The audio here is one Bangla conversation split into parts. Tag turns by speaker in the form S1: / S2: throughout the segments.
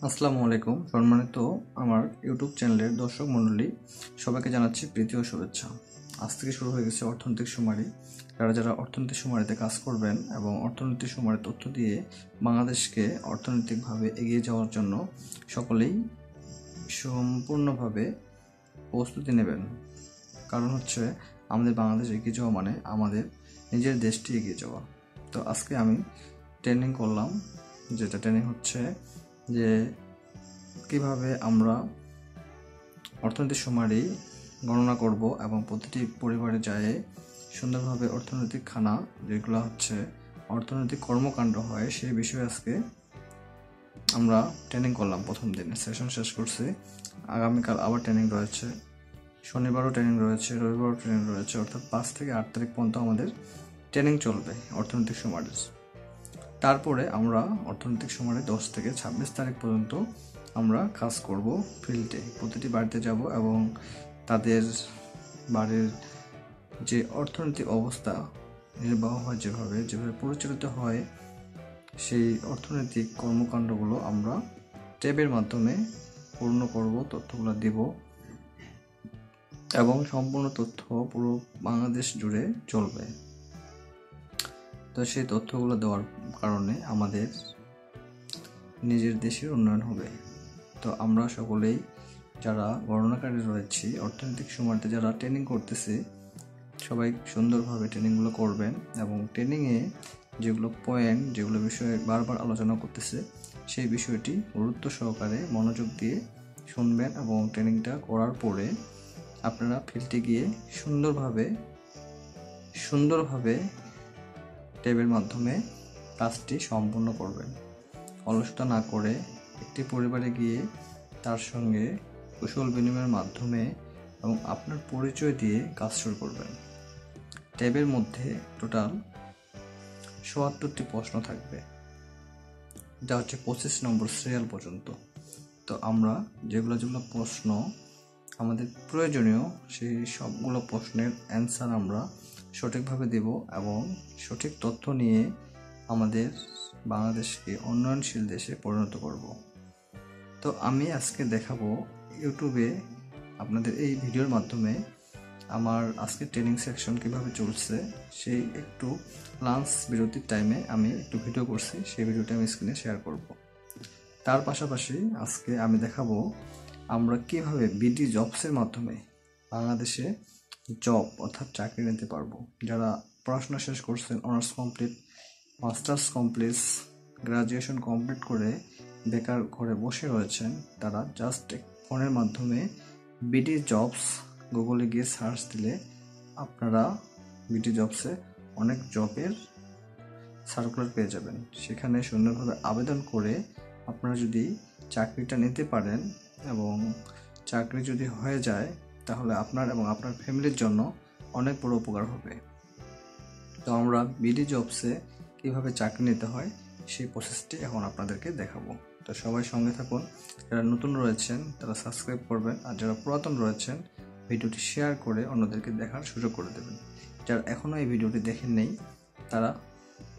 S1: আসসালামু আলাইকুম সম্মানিত আমার ইউটিউব চ্যানেলের দর্শক মণ্ডলী, সবাইকে জানাচ্ছি প্রীতি ও শুভেচ্ছা। আজ থেকে শুরু হয়ে গেছে অর্থনৈতিক সুমারি। যারা অর্থনৈতিক সুমারিতে কাজ করবেন এবং অর্থনৈতিক সুমারির তথ্য দিয়ে বাংলাদেশকে অর্থনৈতিকভাবে এগিয়ে যাওয়ার জন্য সকলেই সম্পূর্ণভাবে প্রস্তুতি নেবেন। কারণ হচ্ছে আমাদের বাংলাদেশ এগিয়ে যাওয়া মানে আমাদের নিজের দেশটি এগিয়ে যাওয়া। তো আজকে আমি ট্রেনিং করলাম, যেটা ট্রেনিং হচ্ছে যে কিভাবে আমরা অর্থনৈতিক সুমারি গণনা করব এবং প্রতিটি পরিবারে যায় সুন্দরভাবে অর্থনৈতিক খানা যেগুলো হচ্ছে অর্থনৈতিক কর্মকাণ্ড হয় সেই বিষয়ে আজকে আমরা ট্রেনিং করলাম। প্রথম দিন সেশন শেষ করছি, আগামীকাল আবার ট্রেনিং রয়েছে, শনিবারও ট্রেনিং রয়েছে, রবিবারও ট্রেনিং রয়েছে, অর্থাৎ 5 থেকে 8 তারিখ পর্যন্ত আমাদের ট্রেনিং চলবে অর্থনৈতিক সুমারির। তারপরে আমরা অর্থনৈতিক সুমারি 10 থেকে 26 তারিখ পর্যন্ত আমরা কাজ করব ফিল্ডে, প্রতিটি বাড়িতে যাব এবং তাদের বাড়ির যে অর্থনৈতিক অবস্থা নির্বাহ হয় যেভাবে পরিচালিত হয় সেই অর্থনৈতিক কর্মকাণ্ডগুলো আমরা ট্যাবের মাধ্যমে পূর্ণ করব, তথ্যগুলো দেব এবং সম্পূর্ণ তথ্য পুরো বাংলাদেশ জুড়ে চলবে। তো সেই তথ্যগুলো দেওয়ার কারণে আমাদের নিজের দেশের উন্নয়ন হবে। তো আমরা সকলেই যারা গণনাকারী রয়েছি, অর্থনৈতিক সুমারিতে যারা ট্রেনিং করতেছি, সবাই সুন্দরভাবে ট্রেনিংগুলো করবেন এবং ট্রেনিংয়ে যেগুলো পয়েন্ট, যেগুলো বিষয়ে বারবার আলোচনা করতেছে সেই বিষয়টি গুরুত্ব সহকারে মনোযোগ দিয়ে শুনবেন এবং ট্রেনিংটা করার পরে আপনারা ফিল্ডে গিয়ে সুন্দরভাবে ট্যাবের মাধ্যমে কাজটি সম্পূর্ণ করবেন। অলসতা না করে একটি পরিবারে গিয়ে তার সঙ্গে কুশল বিনিময়ের মাধ্যমে এবং আপনার পরিচয় দিয়ে কাজ শুরু করবেন। ট্যাবের মধ্যে টোটাল ৭৪টি প্রশ্ন থাকবে, যা হচ্ছে 25 নম্বর সিরিয়াল পর্যন্ত। তো আমরা যেগুলো প্রশ্ন আমাদের প্রয়োজনীয় সেই সবগুলো প্রশ্নের অ্যান্সার আমরা সঠিকভাবে দেব এবং সঠিক তথ্য নিয়ে আমাদের বাংলাদেশকে উন্নয়নশীল দেশে পরিণত করব। তো আমি আজকে দেখাবো ইউটিউবে আপনাদের এই ভিডিওর মাধ্যমে আমার আজকে ট্রেনিং সেকশন কিভাবে চলছে সেই একটু লাঞ্চ বিরতির টাইমে আমি একটু ভিডিও করছি, সেই ভিডিওটা আমি স্ক্রিনে শেয়ার করব। তার পাশাপাশি আজকে আমি দেখাবো আমরা কিভাবে বিডি জবসের মাধ্যমে বাংলাদেশে জব অর্থাৎ চাকরি নিতে পারবো। যারা পড়াশোনা শেষ করছেন, honours complete, masters complete, graduation complete করে বেকার ঘরে বসে রয়েছেন, তারা জাস্ট ফোনের মাধ্যমে বিডি জবস গুগলে গিয়ে সার্চ দিলে আপনারা বিডি জবসে অনেক জবের সার্কুলার পেয়ে যাবেন। সেখানে সুন্দরভাবে আবেদন করে আপনারা যদি চাকরিটা নিতে পারেন এবং চাকরি যদি হয়ে যায় তাহলে আপনার এবং আপনার ফ্যামিলির জন্য অনেক বড় উপকার হবে। তো আমরা বিডি জবসে কিভাবে চাকরি নিতে হয় সেই প্রসেসটি এখন আপনাদেরকে দেখাবো। তো সবাই সঙ্গে থাকুন। যারা নতুন রয়েছেন তারা সাবস্ক্রাইব করবেন, আর যারা পুরাতন রয়েছেন ভিডিওটি শেয়ার করে অন্যদেরকে দেখার সুযোগ করে দেবেন। যারা এখনও এই ভিডিওটি দেখেন নেই তারা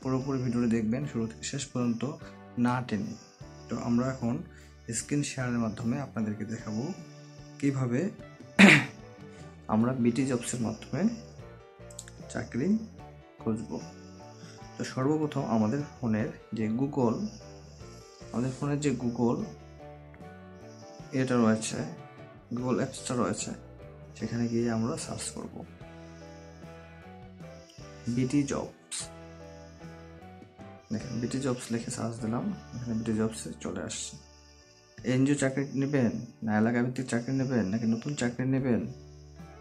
S1: পুরোপুরি ভিডিওটি দেখবেন শুরু থেকে শেষ পর্যন্ত না টেনে। তো আমরা এখন স্ক্রিন শেয়ারের মাধ্যমে আপনাদেরকে দেখাবো কিভাবে আমরা বিডি জবসের মাধ্যমে চাকরি খুঁজব। তো সর্বপ্রথম আমাদের ফোনের যে গুগল এটা রয়েছে, গুগল অ্যাপসটা রয়েছে, সেখানে গিয়ে আমরা সার্চ করব বিডি জবস। দেখেন বিডি জবস লিখে সার্চ দিলাম, এখানে বিডি জবসে চলে আসছে। এনজিও চাকরি নেবেন না এলাকা ভিত্তিক চাকরি নেবেন নাকি নতুন চাকরি নেবেন,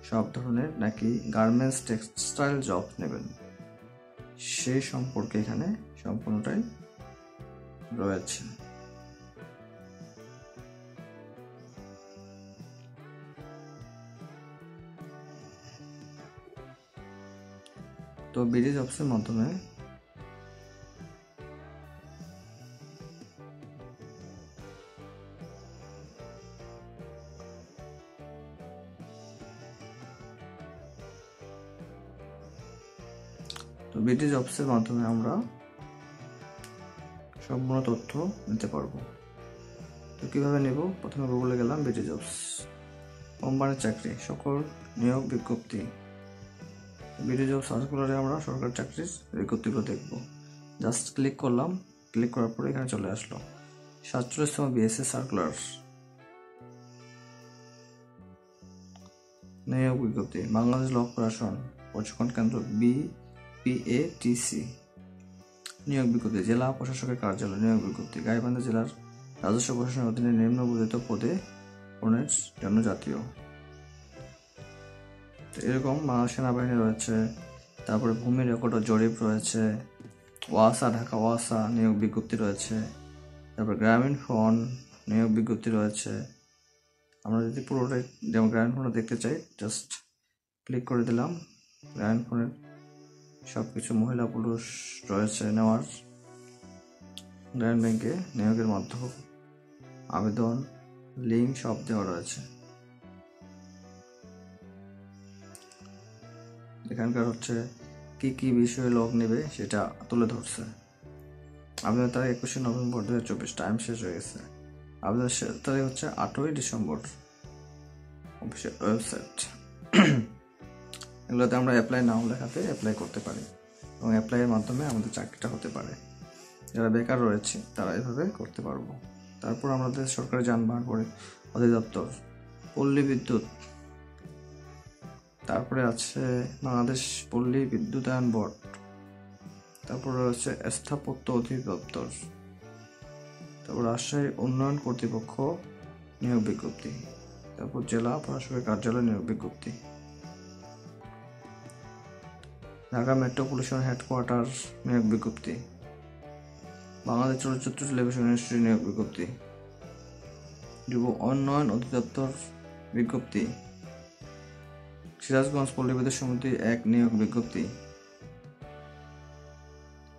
S1: সব ধরনের নাকি গার্মেন্টস টেক্সটাইল জব নেবেন, সেই সম্পর্কে এখানে সম্পূর্ণটাই রয়েছে। তো বিডি জবসের মাধ্যমে বিডি জবসের মাধ্যমে আমরা সম্পূর্ণ তথ্য নিতে পারবো। তো কীভাবে নেব, প্রথমে গুগলে গেলাম, বিডি জবস, কোম্পানির চাকরি, সকল নিয়োগ বিজ্ঞপ্তি। বিডি জব সার্কুলারে আমরা সরকারি চাকরির বিজ্ঞপ্তিগুলো দেখব। জাস্ট ক্লিক করলাম, ক্লিক করার পরে এখানে চলে আসলো 47তম বিএসএ সার্কুলার নিয়োগ বিজ্ঞপ্তি, বাংলাদেশ ল প্রশাসন প্রশিক্ষণ কেন্দ্র BPATC নিয়োগ বিজ্ঞপ্তি, জেলা প্রশাসকের কার্যালয় নিয়োগ বিজ্ঞপ্তি, গাইবান্ধা জেলার রাজস্ব প্রশাসনের অধীনে নিম্নবর্ণিত পদে পূরণের জন্য জাতীয়। এরকম বাংলাদেশ সেনাবাহিনী রয়েছে, তারপরে ভূমি রেকর্ড ও জরিপ রয়েছে, ওয়াসা ঢাকা ওয়াসা নিয়োগ বিজ্ঞপ্তি রয়েছে, তারপর গ্রামীণ ফোন নিয়োগ বিজ্ঞপ্তি রয়েছে। আমরা যদি পুরোটাই যেমন গ্রামীণ ফোনটা দেখতে চাই, জাস্ট ক্লিক করে দিলাম। গ্রামীণ ফোনের সব কিছু মহিলা পুরুষ রয়েছে নেওয়ার। গ্রামীণ ব্যাংকে নিয়োগের মাধ্যম, আবেদন, লিঙ্ক সব দেওয়া রয়েছে। এখানকার হচ্ছে কি কি বিষয়ে লোক নেবে সেটা তুলে ধরছে। আবেদনের তারিখ 21শে নভেম্বর 2024, টাইম শেষ হয়ে গেছে। আবেদনের তারিখ হচ্ছে 8ই ডিসেম্বর, অফিসিয়াল ওয়েবসাইট। এগুলোতে আমরা অ্যাপ্লাই নাও লেখাতে অ্যাপ্লাই করতে পারি এবং অ্যাপ্লাইয়ের মাধ্যমে আমাদের চাকরিটা হতে পারে। যারা বেকার রয়েছে তারা এভাবে করতে পারবো। তারপর আমাদের সরকারি যানবাহন অধিদপ্তর, পল্লী বিদ্যুৎ, তারপরে আছে বাংলাদেশ পল্লী বিদ্যুতায়ন বোর্ড, তারপরে হচ্ছে স্থাপত্য অধিদপ্তর, তারপর রাজশাহী উন্নয়ন কর্তৃপক্ষ নিয়োগ বিজ্ঞপ্তি, তারপর জেলা প্রশাসকের কার্যালয় নিয়োগ বিজ্ঞপ্তি, ঢাকা মেট্রোপলিটন হেডকোয়ার্টার নিয়োগ বিজ্ঞপ্তি, বাংলাদেশ চলচ্চিত্র টেলিভিশন ইন্ডাস্ট্রি নিয়োগ বিজ্ঞপ্তি, যুব উন্নয়ন অধিদপ্তর বিজ্ঞপ্তি, সিরাজগঞ্জ পল্লী বিদ্যুৎ সমিতি 1 নিয়োগ বিজ্ঞপ্তি,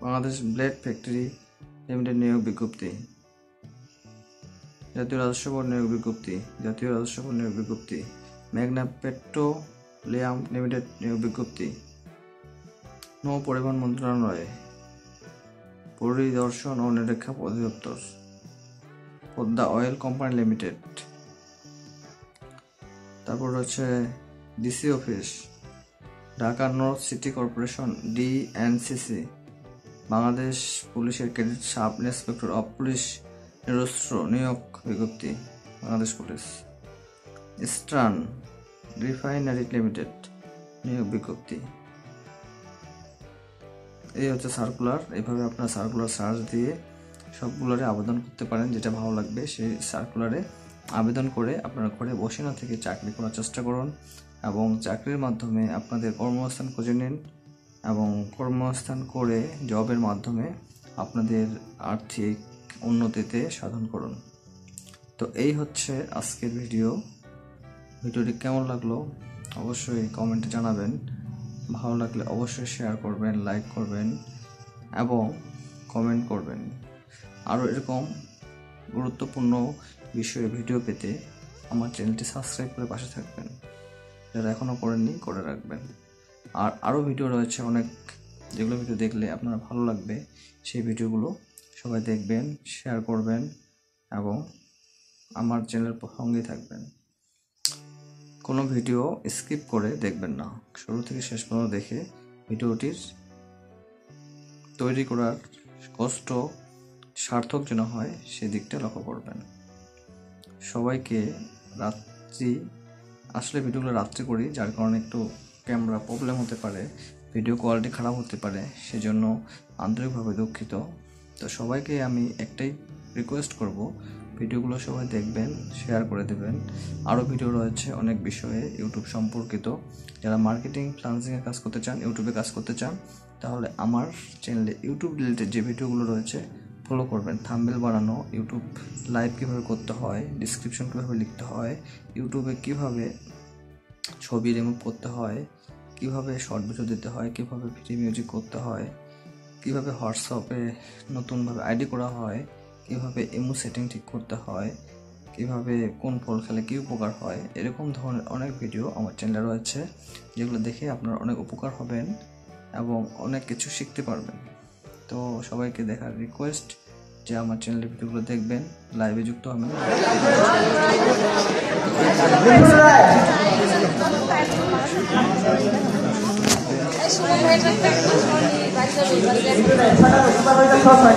S1: বাংলাদেশ ব্লেড ফ্যাক্টরি লিমিটেড নিয়োগ বিজ্ঞপ্তি, জাতীয় রাজস্ব বোর্ড নিয়োগ বিজ্ঞপ্তি, জাতীয় রাজস্ব বোর্ড নিয়োগ বিজ্ঞপ্তি, মেঘনা পেট্রোলিয়াম লিমিটেড নিয়োগ বিজ্ঞপ্তি, নৌ পরিবহন মন্ত্রণালয় পরিদর্শন ও নিরীক্ষা অধিদপ্তর, পদ্মা অয়েল কোম্পানি লিমিটেড, তারপর হচ্ছে DC office, Dhaka north city corporation DNCC, Bangladesh পুলিশের cadet sub inspector of police নিরস্ত্র নিয়োগ বিজ্ঞপ্তি, Bangladesh police, eastern refinery limited নিয়োগ বিজ্ঞপ্তি। এই হচ্ছে সার্কুলার। এইভাবে আপনার সার্কুলার সার্চ দিয়ে সবগুলোরে আবেদন করতে পারেন, যেটা ভালো লাগবে সেই সার্কুলারে আবেদন করে আপনারা ঘরে বসে না থেকে চাকরি করার চেষ্টা করুন এবং চাকরির মাধ্যমে আপনাদের কর্মস্থান খুঁজে নিন এবং কর্মস্থান করে জবের মাধ্যমে আপনাদের আর্থিক উন্নতিতে সাধন করুন। তো এই হচ্ছে আজকের ভিডিওটি কেমন লাগলো অবশ্যই কমেন্টে জানাবেন। ভালো লাগলে অবশ্যই শেয়ার করবেন, লাইক করবেন এবং কমেন্ট করবেন। আরও এরকম গুরুত্বপূর্ণ বিষয়ে ভিডিও পেতে আমার চ্যানেলটি সাবস্ক্রাইব করে পাশে থাকবেন। যারা এখনও করেননি করে রাখবেন। আর আরও ভিডিও রয়েছে অনেক, যেগুলো ভিডিও দেখলে আপনারা ভালো লাগবে সেই ভিডিওগুলো সবাই দেখবেন, শেয়ার করবেন এবং আমার চ্যানেলের সঙ্গেই থাকবেন। কোনো ভিডিও স্কিপ করে দেখবেন না, শুরু থেকে শেষ পর্যন্ত দেখে ভিডিওটির তৈরি করার কষ্ট সার্থক যেন হয় সেদিকটা লক্ষ্য করবেন। সবাইকে আসলে ভিডিওগুলো রাত্রে করি, যার কারণে একটু ক্যামেরা প্রবলেম হতে পারে, ভিডিও কোয়ালিটি খারাপ হতে পারে, সেজন্য আন্তরিকভাবে দুঃখিত। তো সবাইকে আমি একটাই রিকোয়েস্ট করব, ভিডিওগুলো সবাই দেখবেন, শেয়ার করে দেবেন। আরও ভিডিও রয়েছে অনেক বিষয়ে ইউটিউব সম্পর্কিত। যারা মার্কেটিং ফ্রিল্যান্সিংয়ের কাজ করতে চান, ইউটিউবে কাজ করতে চান, তাহলে আমার চ্যানেলে ইউটিউব রিলেটেড যে ভিডিওগুলো রয়েছে ফলো করবেন। থাম্বনেল বানানো, ইউটিউব লাইভ কীভাবে করতে হয়, ডিসক্রিপশন কীভাবে লিখতে হয়, ইউটিউবে কীভাবে ছবি রিমুভ করতে হয়, কীভাবে শর্ট ভিডিও দিতে হয়, কীভাবে ফ্রি মিউজিক করতে হয়, কীভাবে হোয়াটসঅ্যাপে নতুনভাবে আইডি করা হয়, কীভাবে ইমো সেটিং ঠিক করতে হয়, কীভাবে কোন ফল খেলে কী উপকার হয়, এরকম ধরনের অনেক ভিডিও আমার চ্যানেলে রয়েছে, যেগুলো দেখে আপনারা অনেক উপকার হবেন এবং অনেক কিছু শিখতে পারবেন। তো সবাইকে দেখার রিকোয়েস্ট, যে আমার চ্যানেলের ভিডিওগুলো দেখবেন, লাইভে যুক্ত হবেন।
S2: সময়